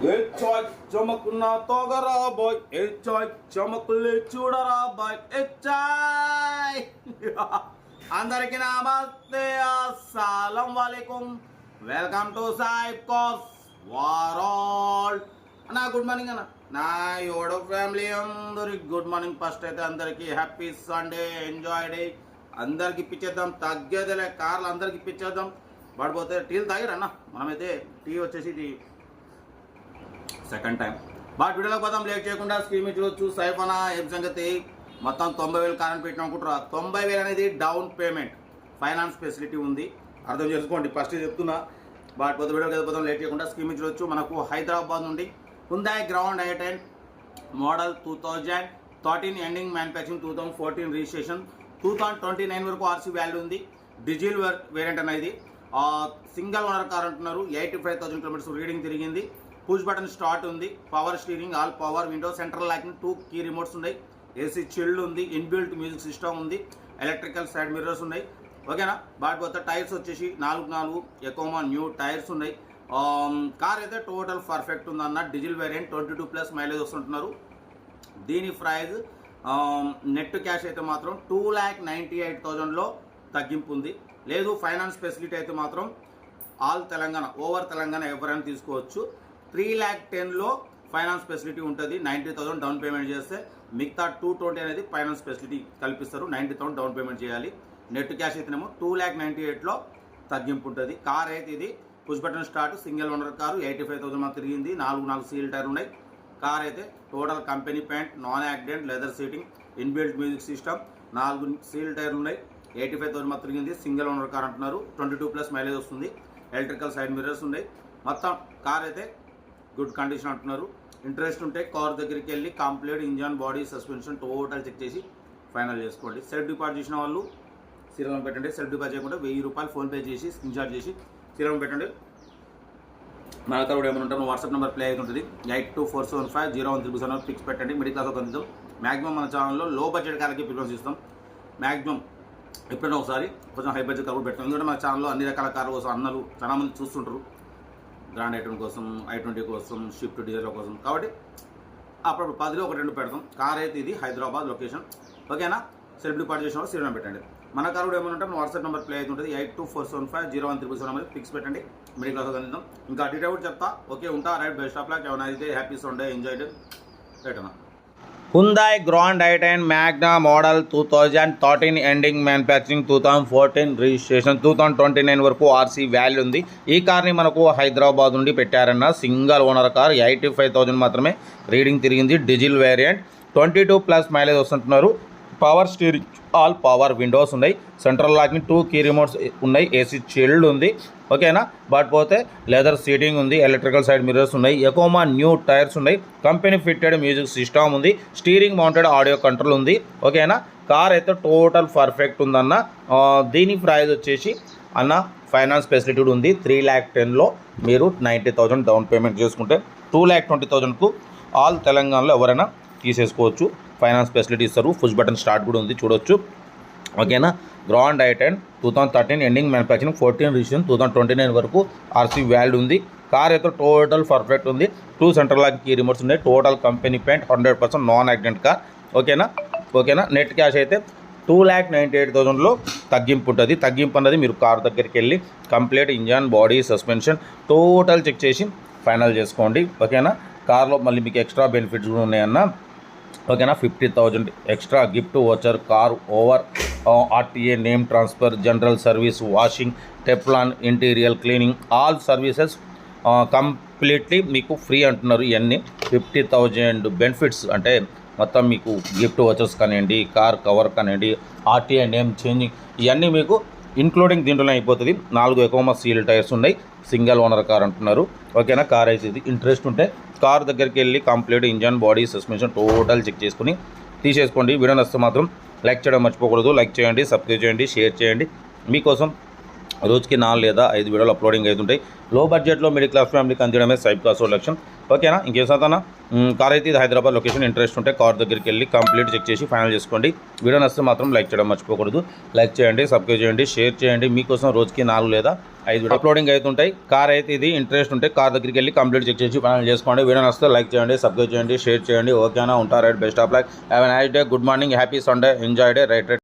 చాయ్ చమకున్నా తోగరా bye చాయ్ చమకుల్ని చూడరా bye చాయ్ అందరికి నమస్తే అస్సలం వాలేకుం వెల్కమ్ టు సాయిబ్ కోర్స్ వరల్డ్ అన్న గుడ్ మార్నింగ్ అన్న నా యోడో ఫ్యామిలీ అందరికి గుడ్ మార్నింగ్ ఫస్ట్ అయితే అందరికి హ్యాపీ సండే ఎంజాయ్ డే అందరికి ఇప్పించేద్దాం తగ్గేదిలే కార్లు అందరికి ఇప్పించేద్దాం పడిపోతే టీలు తాగిరన్న మనమైతే టీ వచ్చేసి ఇది సెకండ్ టైం బట్ వీడియోలోకి పోతాం లేట్ చేయకుండా స్క్రీన్ మీద చూడొచ్చు సైఫనా ఏం సంగతి మొత్తం 90,000 కారణం పెట్టిన అనుకుంటారా 90,000 అనేది డౌన్ పేమెంట్ ఫైనాన్స్ ఫెసిలిటీ ఉంది అర్థం చేసుకోండి ఫస్ట్ చెప్తున్నా బట్ కొత్త వీడియోకి వెళ్ళిపోతాం లేట్ చేయకుండా స్క్రీన్ మీద చూడొచ్చు మనకు హైదరాబాద్ నుండి Hyundai grand i10 model 2013 ending manufacturing 2014 registration 2029 వరకు ఆర్సీ వాల్యూ ఉంది డీజిల్ వేరియంట్ అనేది సింగిల్ ఓనర్ కార్ అంటున్నారు 85,000 కిలోమీటర్స్ రీడింగ్ తిరిగింది పుష్ బటన్ స్టార్ట్ ఉంది power steering all power window central locking 2 key remotes ఉన్నాయి ఏసీ చిల్డ్ ఉంది ఇన్బిల్ట్ మ్యూజిక్ సిస్టమ్ ఉంది electrical side mirrors ఉన్నాయి ఓకేనా బాట్ కొత్త టైర్స్ వచ్చేసి 4 ఎకోమా న్యూ టైర్స్ ఉన్నాయి కార్ అయితే టోటల్ పర్ఫెక్ట్ ఉందన్న డీజిల్ వేరియంట్ 22+ మైలేజ్ వస్తుంటున్నారు దీని ప్రైజ్ నెట్ క్యాష్ అయితే మాత్రం 2,98,000లో తగ్గింపు ఉంది లేదు ఫైనాన్స్ ఫెసిలిటీ అయితే మాత్రం ఆల్ తెలంగాణ ఓవర్ తెలంగాణ ఎవరైనా తీసుకోవచ్చు 3,10,000లో ఫైనాన్స్ ఫెసిలిటీ ఉంటుంది 90,000 డౌన్ పేమెంట్ చేస్తే మిగతా 220 అనేది ఫైనాన్స్ ఫెసిలిటీ కల్పిస్తారు 90,000 డౌన్ పేమెంట్ చేయాలి నెట్ క్యాష్ అయితేనేమో 2,98,000లో తగ్గింపు ఉంటుంది కార్ అయితే ఇది push button start single owner car 85,000 మాకు తిరిగింది 4 సీల్ టైర్ ఉన్నాయి కార్ అయితే total company paint non accident leather seating inbuilt music system 4 seal tyre ఉన్నాయి 85,000 మాకు తిరిగింది సింగిల్ ఓనర్ కార్ అంటున్నారు 22+ మైలేజ్ వస్తుంది ఎలక్ట్రికల్ సైడ్ మిర్రర్స్ ఉన్నాయి మొత్తం కార్ అయితే గుడ్ కండిషన్ అంటున్నారు ఇంట్రెస్ట్ ఉంటే కార్ దగ్గరికి వెళ్ళి complete engine body suspension total check చేసి ఫైనల్ చేసుకోండి సెల్ఫ్ డిపాజిట్ చేసిన వాళ్ళు సీరియల్ పెట్టండి సెల్ఫ్ డిపాజిట్ చేయకుండా ₹1,000 ఫోన్పే చేసి స్క్రీన్ షాట్ చేసి సీరియల్ పెట్టండి మన దగ్గర కూడా ఏమైనా ఉంటాను వాట్సాప్ నెంబర్ ప్లే అవుతుంటుంది 8247501377 ఫిక్స్ పెట్టండి మిడిల్ క్లాస్ ఒక అందిద్దాం మ్యాక్సిమం మన ఛానల్లో లో బడ్జెట్ కార్లకి ప్రిఫరెన్స్ ఇస్తాం మ్యాక్సిమం ఎప్పుడైనా ఒకసారి కొంచెం హై బడ్జెట్ కార్ కూడా పెడతాం ఎందుకంటే మన ఛానల్లో అన్ని రకాల కార్ల కోసం అన్నలు చాలామంది చూస్తుంటారు గ్రాండ్ i10 కోసం i20 కోసం షిఫ్ట్ డీజల్ కోసం కాబట్టి అప్పుడు 10లో 1-2 పెడతాం కార్ అయితే ఇది హైదరాబాద్ లొకేషన్ ఓకేనా సెల్ఫ్ డిపాజిట్ చేసిన వాళ్ళు సీరియల్ పెట్టండి మన కార్ కూడా ఏమైనా ఉంటే వాట్సాప్ నెంబర్ ప్లే అవుతుంటుంది 8247501377 ఫిక్స్ పెట్టండి మిడిల్ క్లాస్ అందిద్దాం ఇంకా డీటెయిల్ కూడా చెప్తా ఓకే ఉంటా రైట్ బెస్ట్ ఆఫ్ లక్ ఏమైనా అయితే happy Sunday enjoy day right Hyundai Grand i10 Magna model 2013 ending manufacturing 2014 registration 2029 వరకు ఆర్సీ వాల్యూ ఉంది ఈ కార్ని మనకు హైదరాబాద్ నుండి పెట్టారన్న సింగిల్ ఓనర్ కార్ 85,000 మాత్రమే రీడింగ్ తిరిగింది డీజిల్ వేరియంట్ 22+ మైలేజ్ వస్తుంటున్నారు power steering all power windows ఉన్నాయి సెంట్రల్ లాకింగ్ 2 కీ రిమోట్స్ ఉన్నాయి ఏసీ చిల్డ్ ఉంది ఓకేనా బట్ పోతే లెదర్ సీటింగ్ ఉంది ఎలక్ట్రికల్ సైడ్ మిర్రర్స్ ఉన్నాయి ఎకోమా న్యూ టైర్స్ ఉన్నాయి కంపెనీ ఫిట్టెడ్ మ్యూజిక్ సిస్టమ్ ఉంది స్టీరింగ్ మౌంటెడ్ ఆడియో కంట్రోల్ ఉంది ఓకేనా కార్ అయితే టోటల్ పర్ఫెక్ట్ ఉందన్న దీని ప్రైస్ వచ్చేసి అన్న ఫైనాన్స్ ఫెసిలిటీ ఉంది 3,10,000లో మీరు 90,000 డౌన్ పేమెంట్ చేసుకుంటే 2,20,000కు ఆల్ తెలంగాణలో ఎవరైనా తీసేసుకోవచ్చు ఫైనాన్స్ ఫెసిలిటీ ఇస్తారు పుష్ బటన్ స్టార్ట్ కూడా ఉంది చూడొచ్చు ఓకేనా grand i10 2013 ending manufacturing 14 registration 2029 వరకు ఆర్సీ వాల్యూ ఉంది కార్ అయితే టోటల్ పర్ఫెక్ట్ ఉంది 2 సెంట్రల్ లాక్ కీ రిమోట్స్ ఉన్నాయి total company paint 100% non accident car ఓకేనా నెట్ క్యాష్ అయితే 2,98,000లో తగ్గింపు ఉంటుంది తగ్గింపు అన్నది మీరు కార్ దగ్గరికి వెళ్ళి complete engine body suspension total check చేసి ఫైనల్ చేసుకోండి ఓకేనా కార్లో మళ్ళీ మీకు ఎక్స్ట్రా బెనిఫిట్స్ కూడా ఉన్నాయన్న ఓకేనా 50,000 extra gift voucher car over RTA name transfer general service washing Teflon interior cleaning all services completely మీకు ఫ్రీ అంటున్నారు ఇవన్నీ 50,000 బెనిఫిట్స్ అంటే మొత్తం మీకు గిఫ్ట్ వచ్చర్స్ కానివ్వండి కార్ కవర్ కానివ్వండి ఆర్టీఏ నేమ్ చేంజింగ్ ఇవన్నీ మీకు ఇంక్లూడింగ్ దీంట్లోనే అయిపోతుంది 4 ఎకోమా సీల్ టైర్స్ ఉన్నాయి సింగిల్ ఓనర్ కార్ అంటున్నారు ఓకేనా కార్ అయితే ఇది ఇంట్రెస్ట్ ఉంటే కార్ దగ్గరికి వెళ్ళి complete engine body suspension total check చేసుకుని తీసేసుకోండి వీడియో నచ్చితే మాత్రం లైక్ చేయడం మర్చిపోకూడదు లైక్ చేయండి సబ్స్క్రైబ్ చేయండి షేర్ చేయండి మీకోసం రోజుకి 4 లేదా 5 వీడియోలు అప్లోడింగ్ అవుతుంటాయి లో బడ్జెట్లో మిడిల్ క్లాస్ ఫ్యామిలీకి అందించడమే సైబ్ కాసో లక్ష్యం ఓకేనా. ఇంకేం సార్ కార్ అయితే ఇది హైదరాబాద్ లొకేషన్. ఇంట్రెస్ట్ ఉంటే కార్ దగ్గరికి వెళ్ళి కంప్లీట్ చెక్ చేసి ఫైనల్ చేసుకోండి. వీడియో నచ్చితే మాత్రం లైక్ చేయడం మర్చిపోకూడదు. లైక్ చేయండి, సబ్స్క్రైబ్ చేయండి, షేర్ చేయండి. మీకోసం రోజుకి 4 లేదా 5 అప్లోడింగ్ అవుతుంటాయి. కార్ అయితే ఇది ఇంట్రెస్ట్ ఉంటే కార్ దగ్గరికి వెళ్ళి కంప్లీట్ చెక్ చేసి ఫైనల్ చేసుకోండి. వీడియో నచ్చితే లైక్ చేయండి, సబ్స్క్రైబ్ చేయండి, షేర్ చేయండి. ఓకేనా. ఉంటారు. Right. Best of luck. Have a nice day. Good morning. Happy Sunday. Enjoy day. Right.